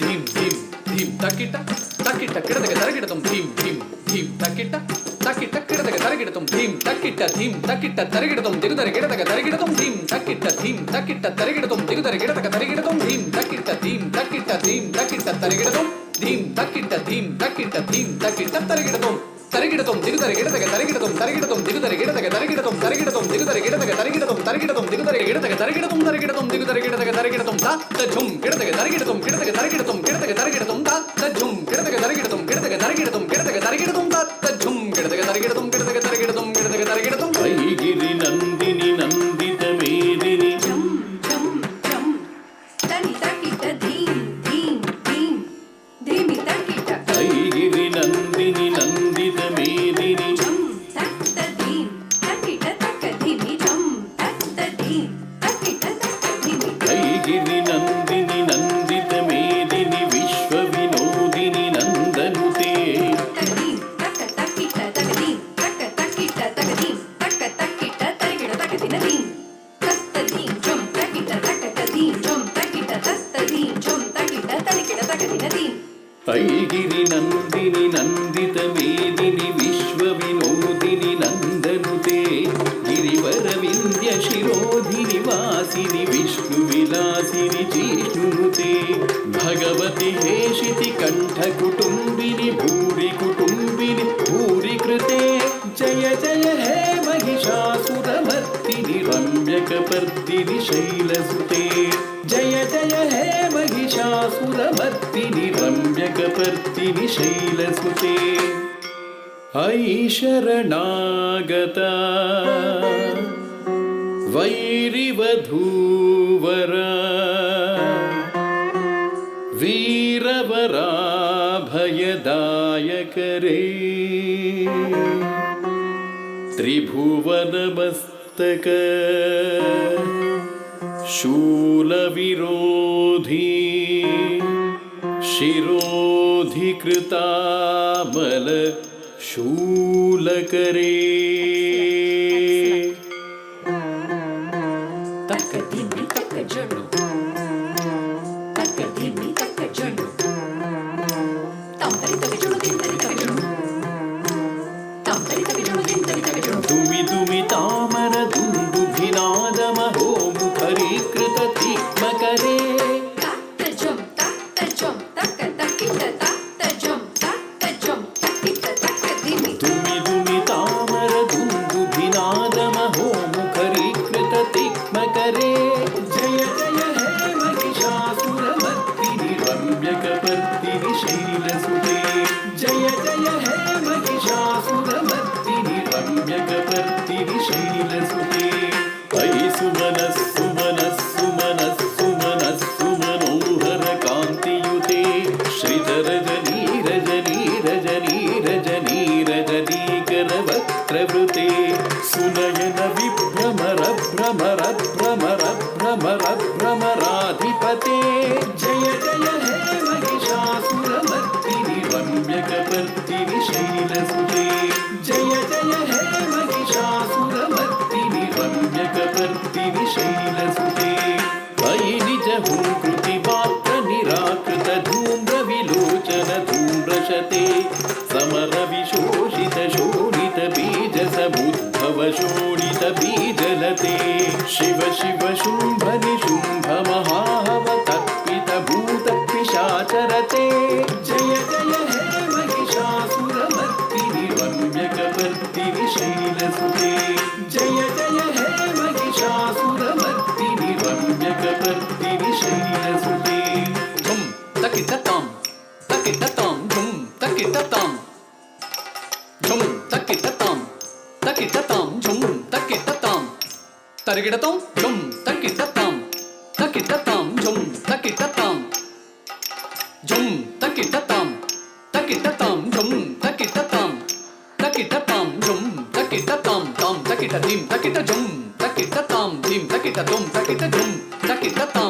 ಧೀಂ ಧೀಂ ಧೀಂ ತಕ್ಕಿಟ ತಕ್ಕಿಟ ಕಿಡದಗೆ ತರಗಿಡತಂ ಧೀಂ ಧೀಂ ಧೀಂ ತಕ್ಕಿಟ ತಕ್ಕಿಟ ಕಿಡದಗೆ ತರಗಿಡತಂ ಧೀಂ ತಕ್ಕಿಟ ಧೀಂ ತಕ್ಕಿಟ ತರಗಿಡತಂ ದಿಗುದರೆ ಗಿಡದಗೆ ತರಗಿಡತಂ ಧೀಂ ತಕ್ಕಿಟ ಧೀಂ ತಕ್ಕಿಟ ತರಗಿಡತಂ ದಿಗುದರೆ ಗಿಡದಗೆ ತರಗಿಡತಂ ಧೀಂ ತಕ್ಕಿಟ ಧೀಂ ತಕ್ಕಿಟ ಧೀಂ ತಕ್ಕಿಟ ತರಗಿಡತಂ ಧೀಂ ತಕ್ಕಿಟ ಧೀಂ ತಕ್ಕಿಟ ಧೀಂ ತಕ್ಕಿಟ ತರಗಿಡತಂ ತರಗಿಡತಂ ದಿಗುದರೆ ಗಿಡದಗೆ ತರಗಿಡತಂ ತರಗಿಡತಂ ದಿಗುದರೆ ಗಿಡದಗೆ ತರಗಿಡತಂ ತರಗಿಡತಂ ದಿಗುದರೆ ಗಿಡದಗೆ ತರಗಿಡತಂ ತರಗಿಡತಂ ದಿಗುದರೆ ಗಿಡದಗೆ ತರಗಿಡತಂ ತರಗಿಡತಂ ದಿಗುದರೆ ಗಿಡದಗೆ ತರಗಿಡತಂ ತ ಝುಂ ಗಿಡದಗೆ ತರಗಿಡತಂ ಗಿಡದಗೆ ತರಗಿಡತಂ ಗಿಡದಗೆ ತರಗಿಡತಂ ತ ಝುಂ ಗಿಡದಗೆ ತರಗಿಡತಂ ಗಿಡದಗೆ ತರಗಿಡತಂ ಗಿಡದಗೆ ತರಗಿಡತಂ ತ ಝುಂ ಗಿಡದಗೆ ತರಗಿಡತಂ ಗಿಡದಗೆ ತರಗಿಡತಂ ಗಿಡದಗೆ ತರಗಿಡತಂ ಐಗಿರಿ ನಂದಿನಿ ನಂದಿತ ಮೇದಿನಿ ಝಂ ಝಂ ಝಂ ತನಿ ತಕಿಟ ಧೀಂ ಧೀಂ ಧೀಂ ಧೀಮಿ ತಕಿಟ ಐಗಿರಿ ನಂದಿನಿ ನಂದಿತ ಮೇದಿನಿ ಝಂ ತಕ್ತ ಧೀಂ ತಕಿಟ ತಕ ಧೀಮಿ ಝಂ ತಕ್ತ ಧೀಂ ತಕಿಟ ತಕ ಧೀಮಿ ಐಗಿರಿ ನಂದಿನಿ ನಂದಿತ ಮೇದಿನಿ ವಿಶ್ವ ವಿನೋದಿನಿ ನಂದನುತೆ ತಕಧೀಂ ತಕ ತಕಿಟ ತಕಧೀಂ ತಕ ತಕಿಟ ತಕಧೀಂ ತಕ ತಕಿಟ ತರಗಿಡ ತಕದಿನ ಧೀಂ ತತ್ತ ಧೀಂ ಝಂ ತಕಿಟ ತಕ ಧೀಂ ಝಂ ತಕಿಟ ತತ್ತ ಧೀಂ ಝಂ ತಕಿಟ ತರಗಿಡ ತಕದಿನ ಧೀಂ ಐಗಿರಿ ನಂದಿನಿ ನಂದಿತ ಮೇದಿನಿ ವಿಶ್ವ ವಿನೋದಿನಿ ನಂದನುತೆ ಗಿರಿವರ ವಿಂಧ್ಯ ಶಿರೋಧಿನಿ ವಾಸಿನಿ ವಿಷ್ಣು ವಿಲಾಸಿನಿ ಜಿಷ್ಣುನುತೆ ಭಗವತಿ ಹೇಷಿತಿ ಕಂಠ ಕುಟುಂಬಿನಿ ಭೂರಿ ಕುಟುಂಬಿನಿ ಭೂರಿ ಕೃತೆ ಜಯ ಜಯ ಹೇ महिषासुरमर्दिनि रम्यकपर्दिनि शैलसुते जय जय हे महिषासुरमर्दिनि रम्यकपर्दिनि शैलसुते ऐ शरणागता वैरिवधूवरा वीरवराभयदायकरे त्रिभुवनमस्तक शूलविरोधी शिरोधिकृतामल शूलकरे तक धीमी तक जड़ो तक धीमी तक जड़ो तंतरी तक जड़ो तिंतरी तक जड़ो तंतरी तक जड़ो तिंतरी तक जड़ो दुमि दुमि तामर दुन्दुभिनाद महो मुखरीकृत तिग्मकरे तक जम तक तकिट तक जम तकिट तक धीमी दुमि दुमि तामर दुन्दुभिनाद महो मुखरीकृत तिग्मकरे जय जय हे महिषासुरमर्दिनि रम्यकपर्दिनि शैलसुते जय जय हे महिषासुरमर्दिनि रम्यकपर्दिनि शैलसुते अयि सुमनः सुमनः सुमनः सुमनः सुमनोहर कान्तियुते श्रितरजनी रजनी रजनी रजनी रजनीकरवक्त्रवृते सुनयन विभ्रमर भ्रमर भ्रमर भ्रमर भ्रमराधिपते जय जय हे महिषासुरमर्दिनि रम्यकपर्दिनि शैलसुते जय जय हे महिषासुरमर्दिनि रम्यकपर्दिनि शैलसुते अयि निज हुङ्कृतिमात्र निराकृत धूम्रविलोचन धूम्रशते समरविशोषित शोणित बीज समुद्भव शोणित बीजलते शिव शिव शुम्भ निशुम्भ महाहव तत्पित भूत पिशाचरते जय जय हे महिषासुरमर्दिनि रम्यकपर्दिनि शैलसुते जय जय हे महिषासुरमर्दिनि रम्यकपर्दिनि शैलसुते ಝುಂ ತಕ್ಕಿಟತಾಂ ತಕ್ಕಿಟತಾಂ ಝುಂ ತಕ್ಕಿಟತಾಂ ಝುಂ ತಕ್ಕಿಟತಾಂ ತಕ್ಕಿಟತಾಂ ಝುಂ ತಕ್ಕಿಟತಾಂ ತರಗಿಡತಾಂ ಝುಂ ತಕ್ಕಿಟತಾಂ ತಕ್ಕಿಟತಾಂ ಝುಂ ತಕ್ಕಿಟತಾಂ ಝುಂ ತಕ್ಕಿಟತಾಂ ತಕ್ಕಿಟತಾಂ ಝುಂ ತಕ್ಕಿಟತಾಂ ತಕ್ಕಿಟತಾಂ ಝುಂ ತಕ್ಕಿಟತಾಂ ತಾಂ ತಕ್ಕಿಟ ಧೀಂ ತಕ್ಕಿಟ ಝುಂ ತಕ್ಕಿಟತಾಂ ಧೀಂ ತಕ್ಕಿಟ ದುಂ ತಕ್ಕಿಟ ಝುಂ ತಕ್ಕಿಟತಾಂ